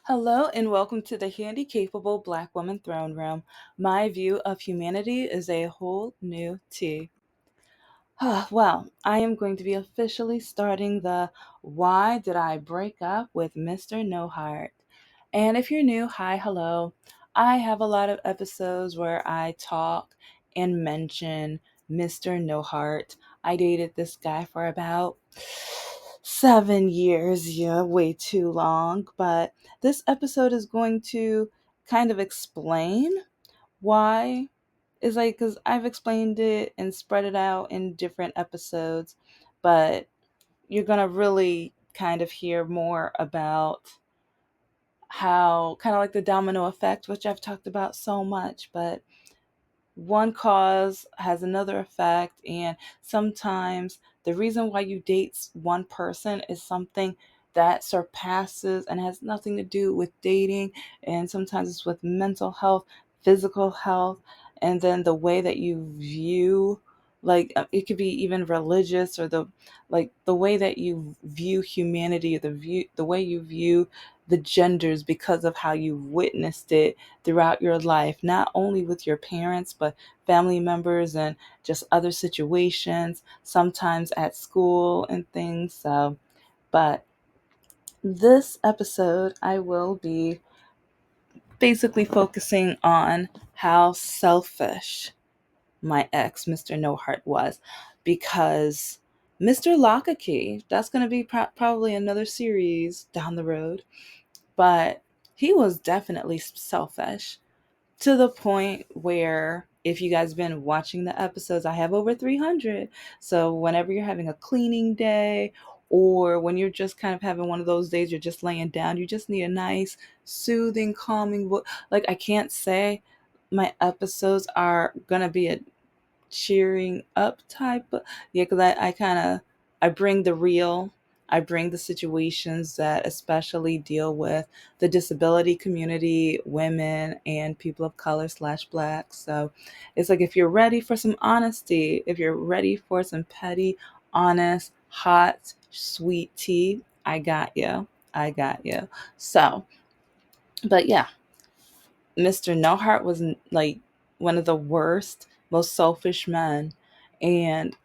Hello and welcome to the Handicapable Black Woman Throne Room. My view of humanity is a whole new tea. Well, I am going to be officially starting the Why Did I Break Up with Mr. NoHeart? And if you're new, hi, hello. I have a lot of episodes where I talk and mention Mr. NoHeart. I dated this guy for about 7 years, yeah, way too long. But this episode is going to kind of explain why is like because I've explained it and spread it out in different episodes, but you're gonna really kind of hear more about how kind of like the domino effect, which I've talked about so much, but one cause has another effect, and sometimes the reason why you date one person is something that surpasses and has nothing to do with dating, and sometimes it's with mental health, physical health, and then the way that you view, like it could be even religious, or the way that you view humanity, or the way you view the genders, because of how you witnessed it throughout your life, not only with your parents, but family members and just other situations, sometimes at school and things. So, but this episode, I will be basically focusing on how selfish my ex, Mr. NoHeart, was, because Mr. Lockakey, that's going to be probably another series down the road, but he was definitely selfish, to the point where, if you guys been watching the episodes, I have over 300. So whenever you're having a cleaning day, or when you're just kind of having one of those days you're just laying down, you just need a nice soothing calming book. Like, I can't say my episodes are gonna be a cheering up type. Yeah, because I kind of, I bring the real, I bring the situations that especially deal with the disability community, women, and people of color slash black. So it's like, if you're ready for some honesty, if you're ready for some petty, honest, hot, sweet tea, I got you. I got you. So, but yeah, Mr. No Heart was like one of the worst, most selfish men. And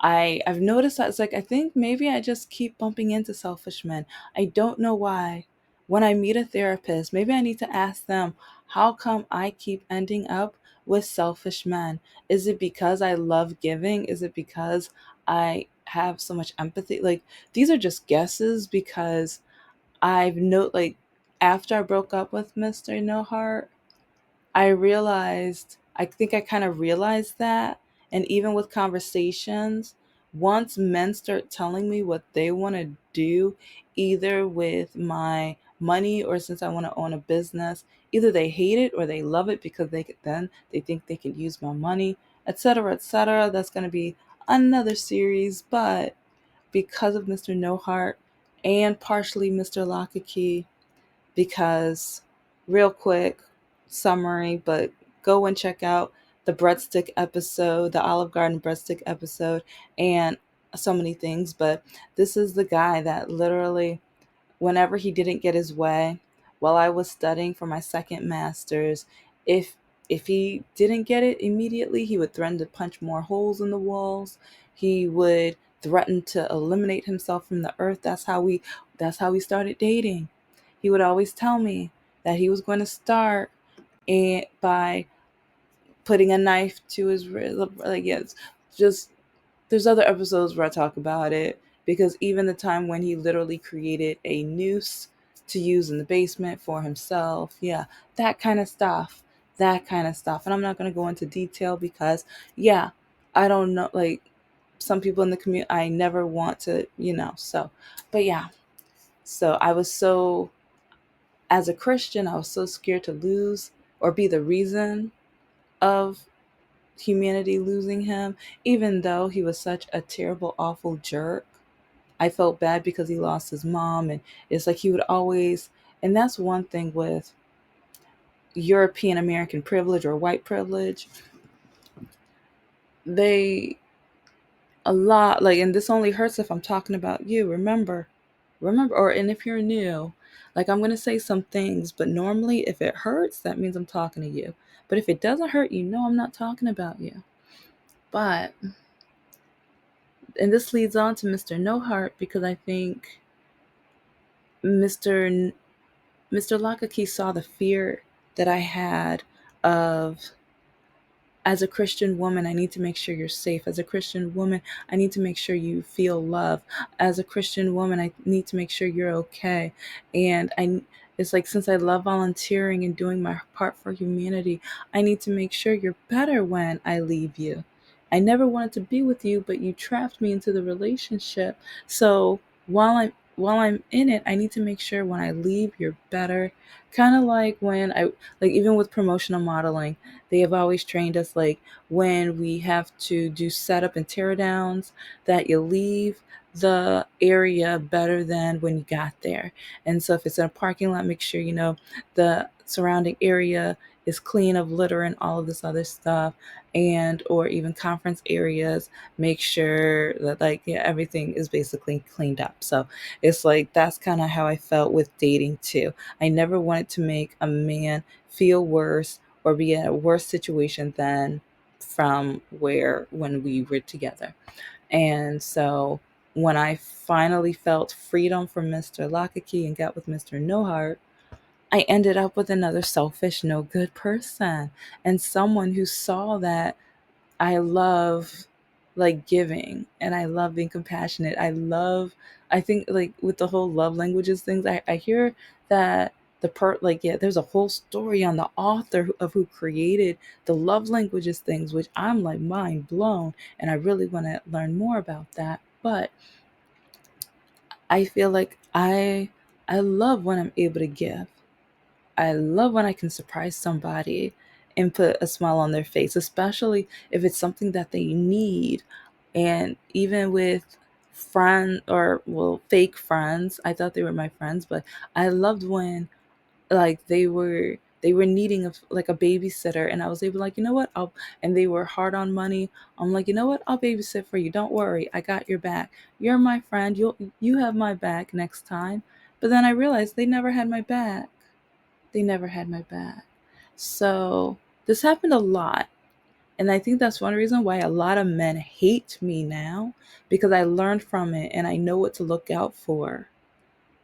I've noticed that it's like, I think maybe I just keep bumping into selfish men. I don't know why. When I meet a therapist, maybe I need to ask them, how come I keep ending up with selfish men? Is it because I love giving? Is it because I have so much empathy? Like, these are just guesses, because like, after I broke up with Mr. No Heart, I think I kind of realized that. And even with conversations, once men start telling me what they want to do, either with my money or since I want to own a business, either they hate it or they love it, because then they think they can use my money, etc., etc. That's going to be another series. But because of Mr. No Heart and partially Mr. Lockakey, because, real quick summary, but go and check out the breadstick episode, the Olive Garden breadstick episode, and so many things. But this is the guy that literally, whenever he didn't get his way while I was studying for my second master's, if if he didn't get it immediately, he would threaten to punch more holes in the walls. He would threaten to eliminate himself from the earth. That's how we started dating. He would always tell me that he was going to start by putting a knife to his wrist. Like, yes, just, there's other episodes where I talk about it, because even the time when he literally created a noose to use in the basement for himself, yeah, that kind of stuff, that kind of stuff. And I'm not going to go into detail because, yeah, I don't know, like, some people in the community, I never want to, so, but yeah, so as a Christian, I was so scared to lose or be the reason of humanity losing him, even though he was such a terrible, awful jerk. I felt bad because he lost his mom, and it's like he would always, and that's one thing with European American privilege or white privilege. They, a lot, like, and this only hurts if I'm talking about you. Remember, or, and if you're new, Like, I'm going to say some things, but normally if it hurts, that means I'm talking to you. But if it doesn't hurt, I'm not talking about you. But, and this leads on to Mr. NoHeart, because I think Mr. Mr. Lakaki saw the fear that I had of, as a Christian woman, I need to make sure you're safe. As a Christian woman, I need to make sure you feel love. As a Christian woman, I need to make sure you're okay. And it's like, since I love volunteering and doing my part for humanity, I need to make sure you're better when I leave you. I never wanted to be with you, but you trapped me into the relationship. So while I'm in it, I need to make sure when I leave, you're better. Kind of like when like even with promotional modeling, they have always trained us, like, when we have to do setup and tear downs, that you leave the area better than when you got there. And so if it's in a parking lot, make sure the surrounding area is clean of litter and all of this other stuff. And or even conference areas, make sure that, like, yeah, everything is basically cleaned up. So it's like, that's kind of how I felt with dating too. I never wanted to make a man feel worse or be in a worse situation than from where when we were together. And so when I finally felt freedom from Mr. Lakaki and got with Mr. NoHeart, I ended up with another selfish, no good person, and someone who saw that I love, like, giving, and I love being compassionate. I think, like, with the whole love languages things, I hear that yeah, there's a whole story on the author of who created the love languages things, which I'm like mind blown, and I really want to learn more about that. But I feel like I love when I'm able to give. I love when I can surprise somebody and put a smile on their face, especially if it's something that they need. And even with friend or, well, fake friends, I thought they were my friends, but I loved when, like, they were needing like a babysitter, and I was able, like, you know what, I'll and they were hard on money. I'm like, you know what, I'll babysit for you. Don't worry, I got your back. You're my friend. You have my back next time. But then I realized they never had my back. They never had my back. So this happened a lot. And I think that's one reason why a lot of men hate me now, because I learned from it and I know what to look out for.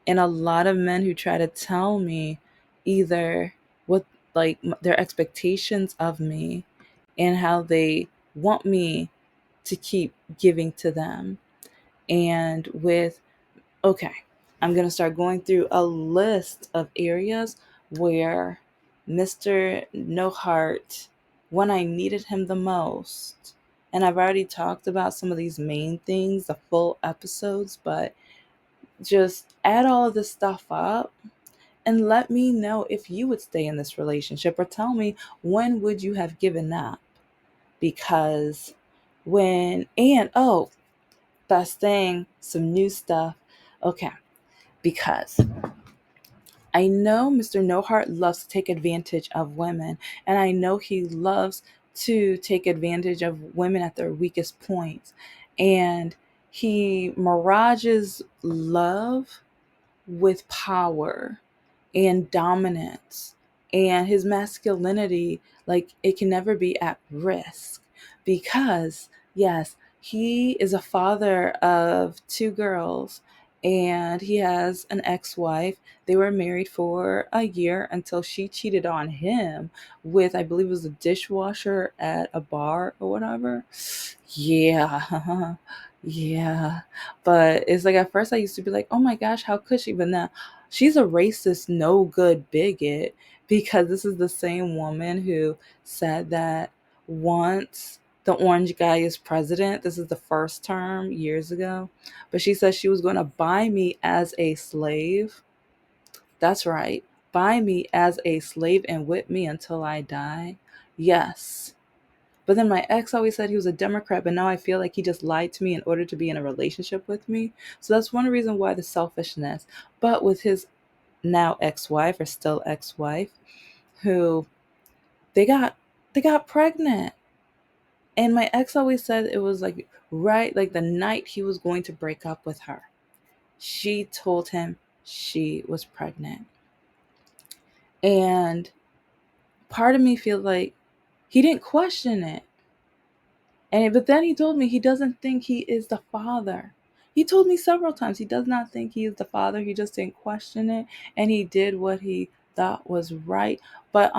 And a lot of men who try to tell me either what, like, their expectations of me and how they want me to keep giving to them. And with Okay, I'm going to start going through a list of areas where Mr. No Heart, when I needed him the most. And I've already talked about some of these main things, the full episodes, but just add all of this stuff up and let me know if you would stay in this relationship, or tell me, when would you have given up? Because best thing, some new stuff. Okay, because I know Mr. No Heart loves to take advantage of women, and I know he loves to take advantage of women at their weakest points. And he mirages love with power and dominance, and his masculinity, like, it can never be at risk, because yes, he is a father of two girls, and he has an ex-wife. They were married for a year until she cheated on him with, I believe it was a dishwasher at a bar or whatever. Yeah. Yeah. But it's like, at first I used to be like, oh my gosh, how could she? But now she's a racist, no good bigot, because this is the same woman who said that once the orange guy is president, this is the first term years ago, but she said she was going to buy me as a slave. That's right. Buy me as a slave and whip me until I die. Yes. But then my ex always said he was a Democrat, but now I feel like he just lied to me in order to be in a relationship with me. So that's one reason why the selfishness. But with his now ex-wife, or still ex-wife, who they got they got pregnant. And my ex always said it was like the night he was going to break up with her. She told him she was pregnant. And part of me feels like he didn't question it. But then he told me he doesn't think he is the father. He told me several times he does not think he is the father. He just didn't question it, and he did what he thought was right. But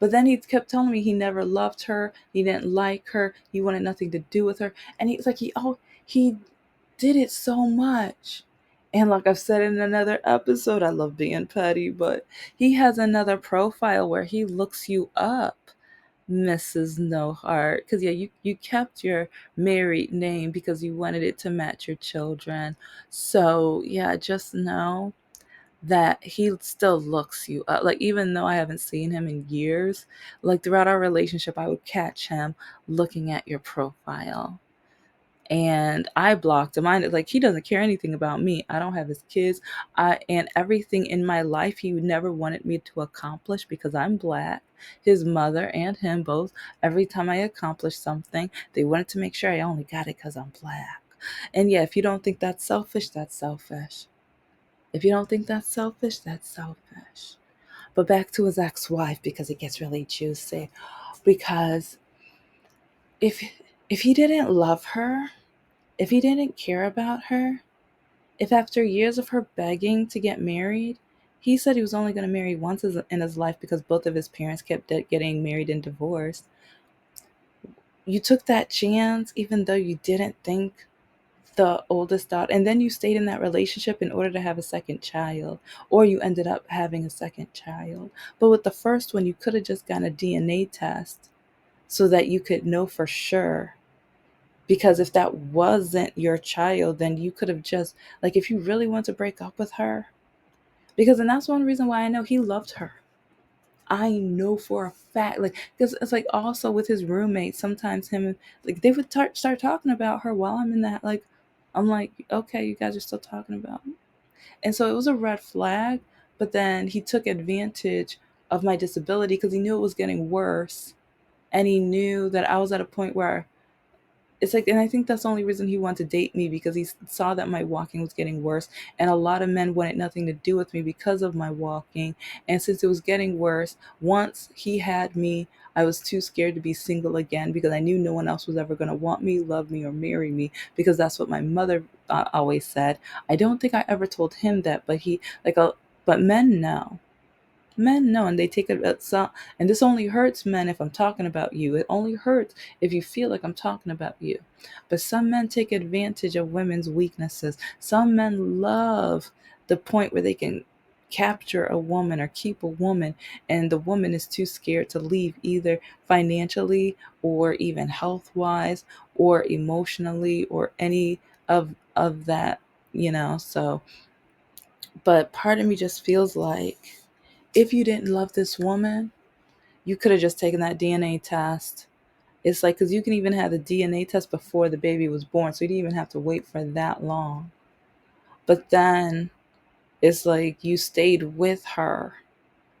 then he kept telling me he never loved her. He didn't like her. He wanted nothing to do with her. And he's like, he did it so much. And like I've said in another episode, I love being petty, but he has another profile where he looks you up, Mrs. NoHeart. Because, yeah, you kept your married name because you wanted it to match your children. So, yeah, just know that he still looks you up. Like, even though I haven't seen him in years, like throughout our relationship, I would catch him looking at your profile. And I blocked him. Like, he doesn't care anything about me. I don't have his kids. And everything in my life he never wanted me to accomplish because I'm Black. His mother and him both, every time I accomplished something, they wanted to make sure I only got it because I'm Black. And yeah, if you don't think that's selfish, that's selfish. If you don't think that's selfish, that's selfish. But back to his ex-wife, because it gets really juicy. Because if if he didn't love her, if he didn't care about her, if after years of her begging to get married, he said he was only going to marry once in his life because both of his parents kept getting married and divorced. You took that chance even though you didn't think the oldest daughter, and then you stayed in that relationship in order to have a second child, or you ended up having a second child. But with the first one, you could have just gotten a DNA test so that you could know for sure. Because if that wasn't your child, then you could have just, like, if you really want to break up with her, and that's one reason why I know he loved her. I know for a fact, like, because it's like also with his roommate, sometimes him, like, they would start talking about her while I'm in that, like, I'm like, okay, you guys are still talking about me. And so it was a red flag, but then he took advantage of my disability because he knew it was getting worse. And he knew that I was at a point where it's like, and I think that's the only reason he wanted to date me, because he saw that my walking was getting worse, and a lot of men wanted nothing to do with me because of my walking. And since it was getting worse, once he had me, I was too scared to be single again because I knew no one else was ever going to want me, love me, or marry me, because that's what my mother always said. I don't think I ever told him that, but but men know. Men know, and they take it at some, and this only hurts men if I'm talking about you. It only hurts if you feel like I'm talking about you. But some men take advantage of women's weaknesses. Some men love the point where they can capture a woman or keep a woman, and the woman is too scared to leave, either financially or even health wise or emotionally or any of that, so. But part of me just feels like, if you didn't love this woman, you could have just taken that DNA test. It's like, because you can even have the DNA test before the baby was born, so you didn't even have to wait for that long. But then it's like you stayed with her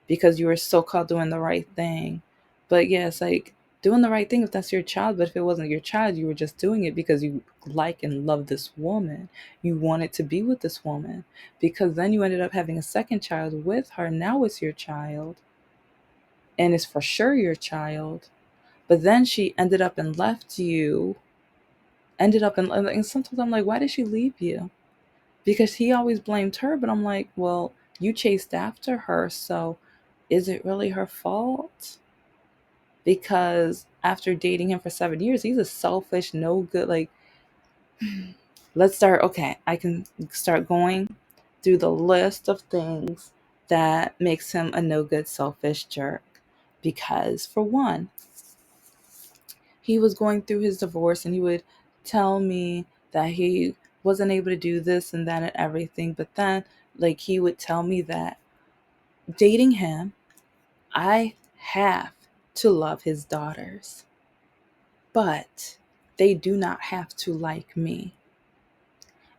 because you were so-called doing the right thing. But yeah, it's like doing the right thing if that's your child, but if it wasn't your child, you were just doing it because you like and love this woman. You wanted to be with this woman, because then you ended up having a second child with her. Now it's your child, and it's for sure your child. But then she ended up and left you, and sometimes I'm like, why did she leave you? Because he always blamed her, but I'm like, well, you chased after her, so is it really her fault? Because after dating him for 7 years, he's a selfish, no good, like, let's start, okay, I can start going through the list of things that makes him a no good, selfish jerk. Because for one, he was going through his divorce and he would tell me that he wasn't able to do this and that and everything. But then, like, he would tell me that dating him, I have to love his daughters, but they do not have to like me.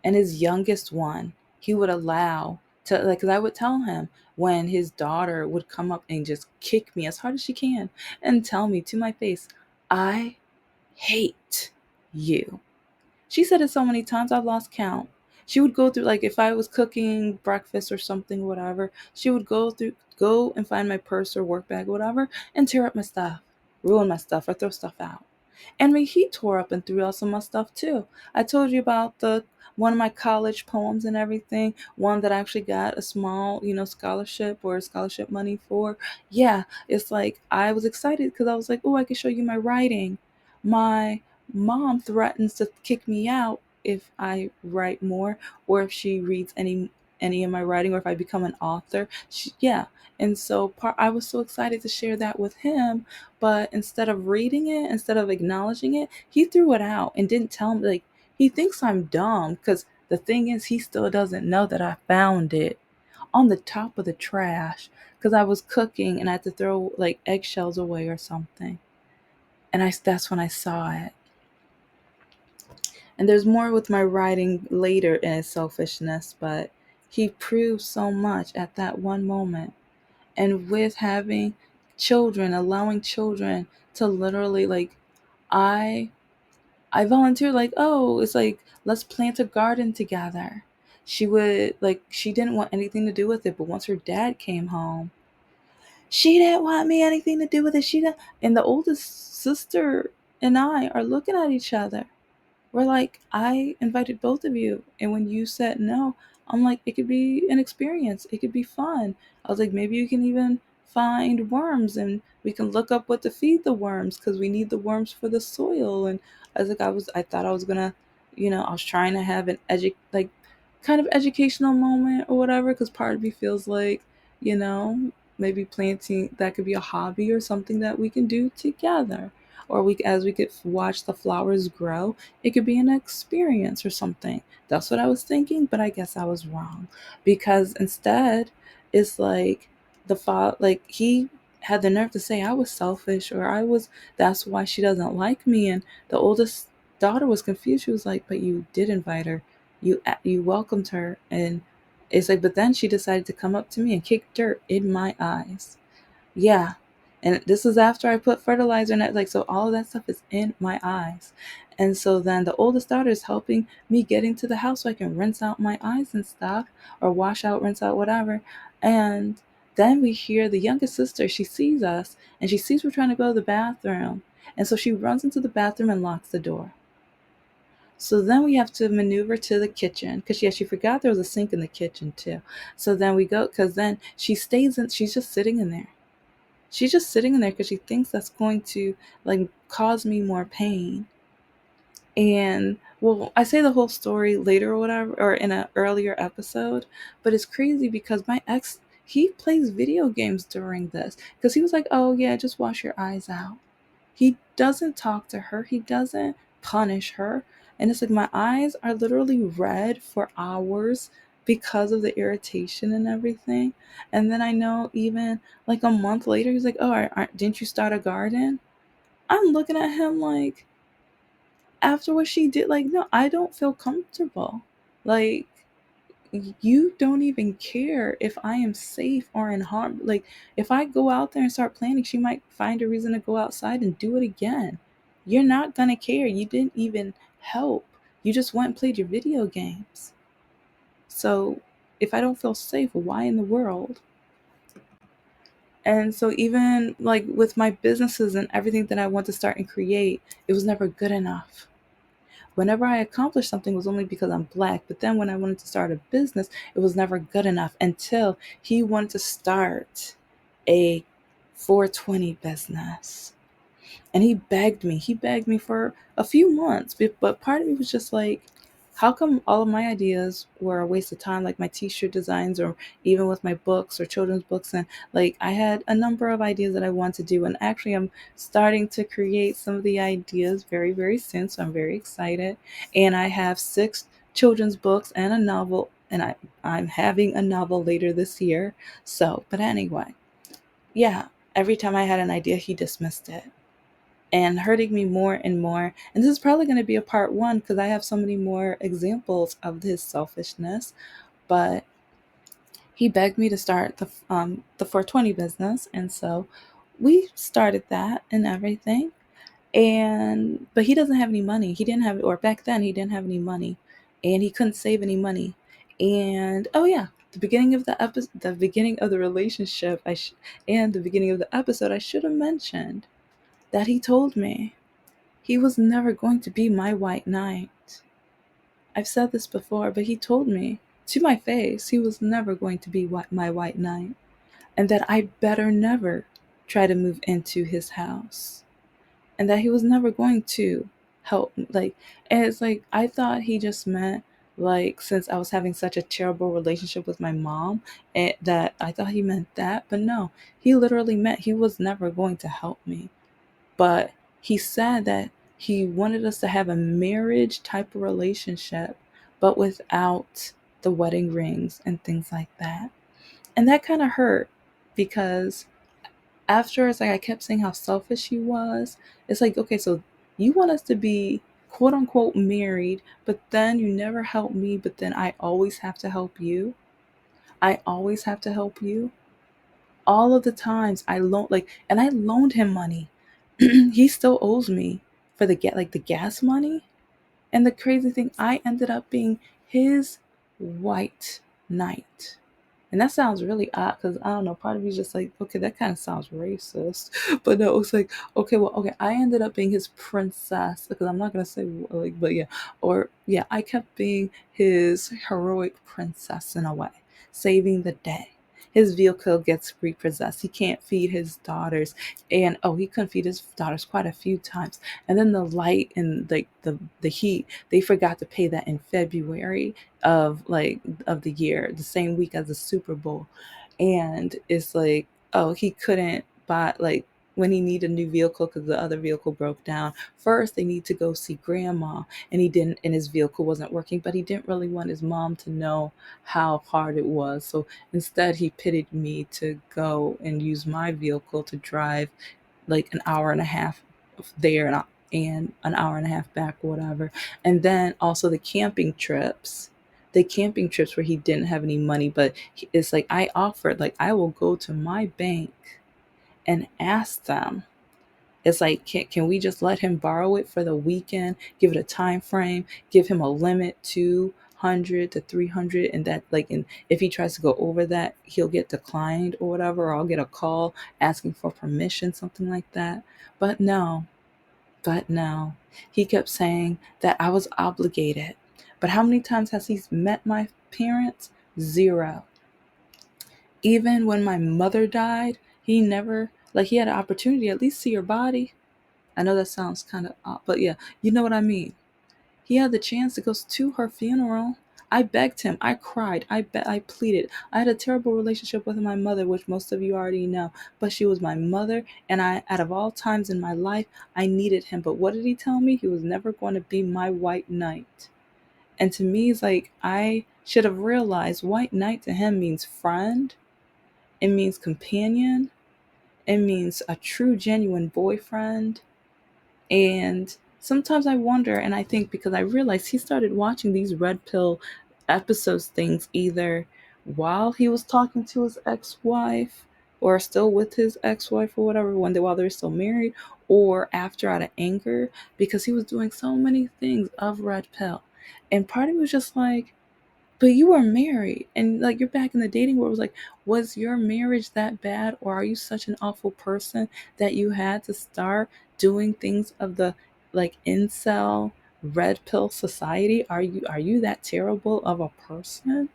And his youngest one, he would allow to, like, 'cause I would tell him when his daughter would come up and just kick me as hard as she can and tell me to my face, I hate you. She said it so many times I've lost count. She would go through, like, if I was cooking breakfast or something, whatever, she would go and find my purse or work bag or whatever and tear up my stuff, ruin my stuff, or throw stuff out. And he tore up and threw out some of my stuff too. I told you about the one of my college poems and everything, one that I actually got a small, scholarship or scholarship money for. Yeah, it's like I was excited because I was like, oh, I can show you my writing. My mom threatens to kick me out if I write more, or if she reads any of my writing, or if I become an author. Yeah. And so I was so excited to share that with him, but instead of reading it, instead of acknowledging it, he threw it out and didn't tell me. Like, he thinks I'm dumb because the thing is, he still doesn't know that I found it on the top of the trash because I was cooking and I had to throw like eggshells away or something. And that's when I saw it. And there's more with my writing later in his selfishness, but he proved so much at that one moment. And with having children, allowing children to literally, like, I I volunteered, like, oh, it's like, let's plant a garden together. She didn't want anything to do with it, but once her dad came home, she didn't want me anything to do with it. She didn't, and the oldest sister and I are looking at each other. We're like, I invited both of you. And when you said no, I'm like, it could be an experience. It could be fun. I was like, maybe you can even find worms and we can look up what to feed the worms because we need the worms for the soil. And I thought I was gonna, I was trying to have an like kind of educational moment or whatever, because part of me feels like, you know, maybe planting, that could be a hobby or something that we can do together. Or as we could watch the flowers grow, it could be an experience or something. That's what I was thinking, but I guess I was wrong, because instead, it's like like he had the nerve to say I was selfish, or that's why she doesn't like me. And the oldest daughter was confused. She was like, "But you did invite her. You welcomed her." And it's like, but then she decided to come up to me and kick dirt in my eyes. Yeah. And this is after I put fertilizer in it. Like, so all of that stuff is in my eyes. And so then the oldest daughter is helping me get into the house so I can rinse out my eyes and stuff, or wash out, rinse out, whatever. And then we hear the youngest sister, she sees us and she sees we're trying to go to the bathroom. And so she runs into the bathroom and locks the door. So then we have to maneuver to the kitchen because, yeah, she forgot there was a sink in the kitchen too. So then we go, because then she's just sitting in there. She's just sitting in there because she thinks that's going to, like, cause me more pain. And well, I say the whole story later or whatever, or in an earlier episode, but it's crazy because my ex, he plays video games during this because he was like, oh yeah, just wash your eyes out. He doesn't talk to her, he doesn't punish her. And it's like my eyes are literally red for hours because of the irritation and everything. And then I know even like a month later, he's like, oh, didn't you start a garden? I'm looking at him like, after what she did, like, no, I don't feel comfortable. Like, you don't even care if I am safe or in harm. Like, if I go out there and start planning, she might find a reason to go outside and do it again. You're not gonna care. You didn't even help. You just went and played your video games. So if I don't feel safe, why in the world? And so even like with my businesses and everything that I want to start and create, it was never good enough. Whenever I accomplished something, it was only because I'm Black. But then when I wanted to start a business, it was never good enough until he wanted to start a 420 business. And he begged me for a few months. But part of me was just like, how come all of my ideas were a waste of time, like my t-shirt designs, or even with my books or children's books? And like, I had a number of ideas that I want to do. And actually, I'm starting to create some of the ideas very, very soon. So I'm very excited. And I have 6 children's books and a novel. And I'm having a novel later this year. So, but anyway, yeah, every time I had an idea, he dismissed it and hurting me more and more. And this is probably going to be a part 1 because I have so many more examples of his selfishness. But he begged me to start the 420 business, and so we started that and everything. But he doesn't have any money. He didn't have, or back then he didn't have any money. and he couldn't save any money. And oh yeah, the beginning of the episode, the beginning of the relationship, and the beginning of the episode, I should have mentioned that he told me he was never going to be my white knight. I've said this before, but he told me to my face he was never going to be my white knight, and that I better never try to move into his house, and that he was never going to help. Like, and it's like I thought he just meant like since I was having such a terrible relationship with my mom, and that I thought he meant that, but no, he literally meant he was never going to help me. But he said that he wanted us to have a marriage type of relationship, but without the wedding rings and things like that. And that kind of hurt because after it's like I kept saying how selfish he was. It's like, okay, so you want us to be quote unquote married, but then you never help me, but then I always have to help you. I always have to help you. All of the times and I loaned him money. He still owes me for the gas money. And the crazy thing, I ended up being his white knight. And that sounds really odd because I don't know, part of me is just like, okay, that kind of sounds racist. But no, it's like, okay, well, okay, I ended up being his princess because I'm not going to say, like, but yeah, or yeah, I kept being his heroic princess in a way, saving the day. His vehicle gets repossessed. He can't feed his daughters. And oh, he couldn't feed his daughters quite a few times. And then the light and like the heat, they forgot to pay that in February of the year, the same week as the Super Bowl. And it's like, oh, he couldn't buy like when he needed a new vehicle because the other vehicle broke down. First, they need to go see grandma, and he didn't, and his vehicle wasn't working, but he didn't really want his mom to know how hard it was. So instead, he pitted me to go and use my vehicle to drive like an hour and a half there and an hour and a half back, or whatever. And then also the camping trips where he didn't have any money, but it's like I offered, like I will go to my bank and ask them. It's like, can we just let him borrow it for the weekend, give it a time frame, give him a limit 200 to 300, and that like, and if he tries to go over that, he'll get declined or whatever, or I'll get a call asking for permission, something like that. But no, but no, he kept saying that I was obligated. But how many times has he met my parents? Zero. Even when my mother died, he never, like, he had an opportunity to at least see her body. I know that sounds kind of odd, but yeah, you know what I mean. He had the chance to go to her funeral. I begged him. I cried. I pleaded. I had a terrible relationship with my mother, which most of you already know. But she was my mother, and out of all times in my life, I needed him. But what did he tell me? He was never going to be my white knight. And to me, it's like I should have realized white knight to him means friend. It means companion. It means a true, genuine boyfriend. And sometimes I wonder, and I think because I realized he started watching these red pill episodes things either while he was talking to his ex-wife or still with his ex-wife or whatever, while they're still married, or after out of anger, because he was doing so many things of red pill. And part of me was just like, but you were married and like you're back in the dating world. It was like, was your marriage that bad, or are you such an awful person that you had to start doing things of the like incel red pill society? Are you that terrible of a person?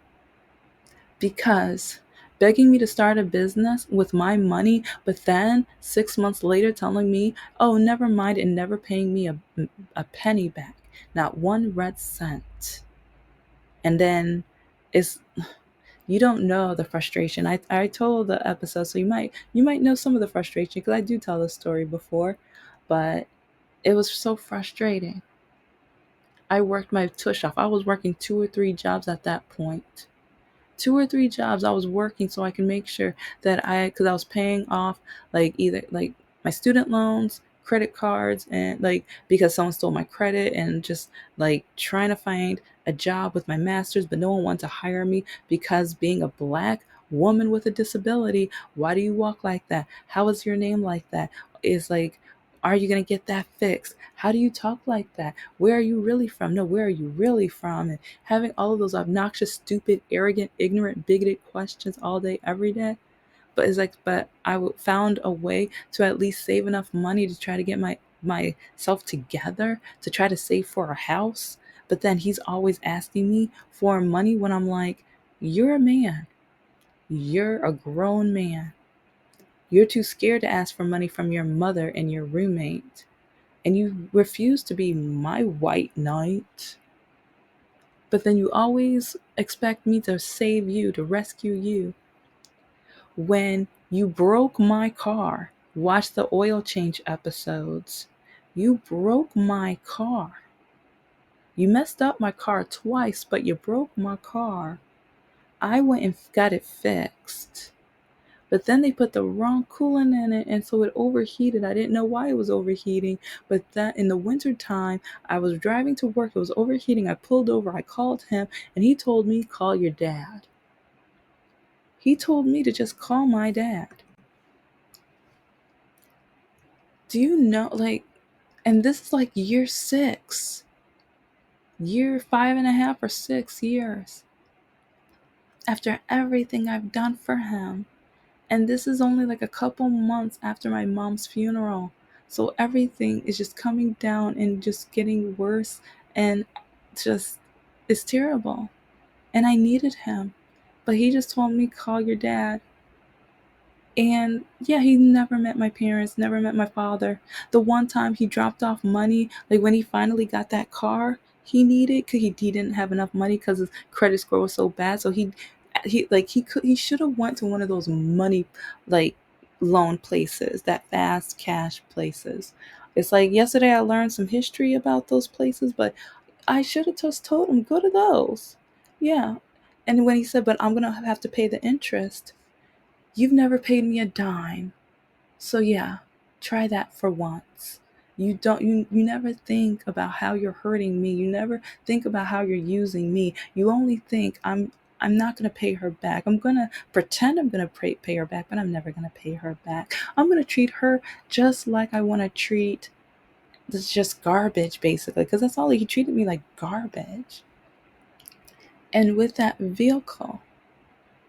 Because begging me to start a business with my money, but then 6 months later telling me, oh, never mind, and never paying me a penny back, not one red cent. And then it's, you don't know the frustration. I told the episode, so you might know some of the frustration because I do tell this story before, but it was so frustrating. I worked my tush off. I was working 2 or 3 jobs at that point. 2 or 3 jobs I was working so I can make sure that because I was paying off like either like my student loans, credit cards, and like because someone stole my credit, and just like trying to find a job with my master's, but no one wanted to hire me because being a black woman with a disability, why do you walk like that? How is your name like that? Is like Are you going to get that fixed? How do you talk like that? Where are you really from? No, where are you really from? And having all of those obnoxious, stupid, arrogant, ignorant, bigoted questions all day, every day. But it's like, but found a way to at least save enough money to try to get myself together to try to save for a house. But then he's always asking me for money when I'm like, you're a man. You're a grown man. You're too scared to ask for money from your mother and your roommate. And you refuse to be my white knight. But then you always expect me to save you, to rescue you. When you broke my car, watch the oil change episodes. You broke my car. You messed up my car twice, but you broke my car. I went and got it fixed. But then they put the wrong coolant in it, and so it overheated. I didn't know why it was overheating, but that in the winter time, I was driving to work. It was overheating. I pulled over. I called him, and he told me, call your dad. He told me to just call my dad. Do you know, like, and this is like year 6, year 5.5 or 6 years after everything I've done for him. And this is only like a couple months after my mom's funeral. So everything is just coming down and just getting worse. And just, it's terrible. And I needed him. But he just told me, call your dad. And yeah, he never met my parents, never met my father. The one time he dropped off money, like when he finally got that car he needed, because he didn't have enough money because his credit score was so bad. So he should have went to one of those money like loan places, that fast cash places. It's like yesterday I learned some history about those places, but I should have just told him, go to those. Yeah. And when he said, but I'm gonna have to pay the interest, you've never paid me a dime. So yeah, try that for once. You never think about how you're hurting me. You never think about how you're using me. You only think I'm not going to pay her back. I'm going to pretend I'm going to pay her back, but I'm never going to pay her back. I'm going to treat her just like I want to treat this just garbage, basically, because that's all he treated me like, garbage. And with that vehicle,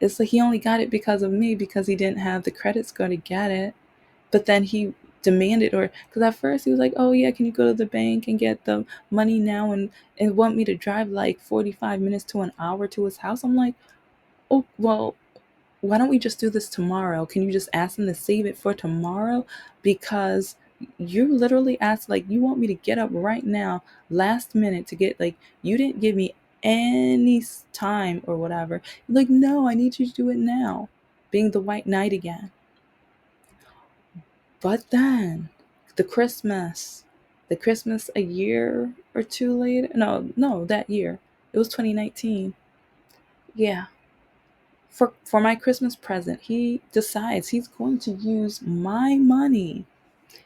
it's like he only got it because of me, because he didn't have the credit score to get it. But then he demanded, or because at first he was like, oh yeah, can you go to the bank and get the money now, and want me to drive like 45 minutes to an hour to his house. I'm like, oh well, why don't we just do this tomorrow? Can you just ask him to save it for tomorrow? Because you literally asked, like, you want me to get up right now last minute to get, like, you didn't give me any time or whatever. Like, no, I need you to do it now, being the white knight again. But then the Christmas a year or two later, no, that year, it was 2019. Yeah. For my Christmas present, he decides he's going to use my money.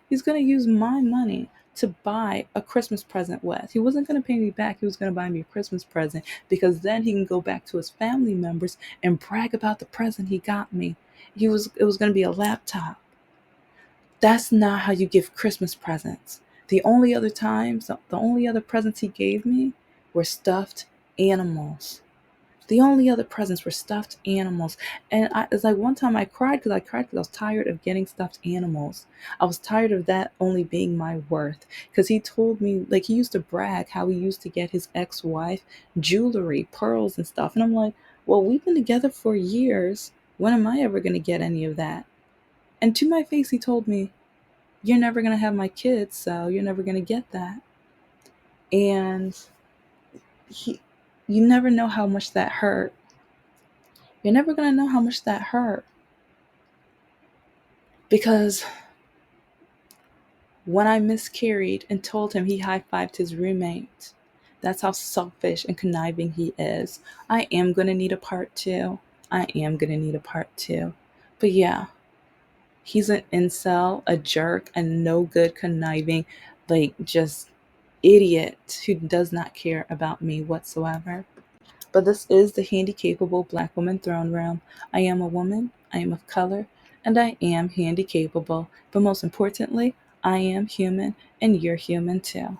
He's going to use my money to buy a Christmas present with. He wasn't going to pay me back. He was going to buy me a Christmas present, because then he can go back to his family members and brag about the present he got me. It was going to be a laptop. That's not how you give Christmas presents. The only other presents he gave me were stuffed animals. The only other presents were stuffed animals. And it's like one time I cried because I was tired of getting stuffed animals. I was tired of that only being my worth. Because he told me, like, he used to brag how he used to get his ex-wife jewelry, pearls and stuff. And I'm like, well, we've been together for years. When am I ever going to get any of that? And to my face, he told me, you're never going to have my kids, so you're never going to get that. And he, you never know how much that hurt. You're never going to know how much that hurt. Because when I miscarried and told him, he high-fived his roommate. That's how selfish and conniving he is. I am going to need a part 2. I am going to need a part 2. But yeah, he's an incel, a jerk, a no good, conniving, like, just idiot who does not care about me whatsoever. But this is the Handicapable Black Woman Throne Room. I am a woman, I am of color, and I am handy capable. But most importantly, I am human and you're human too.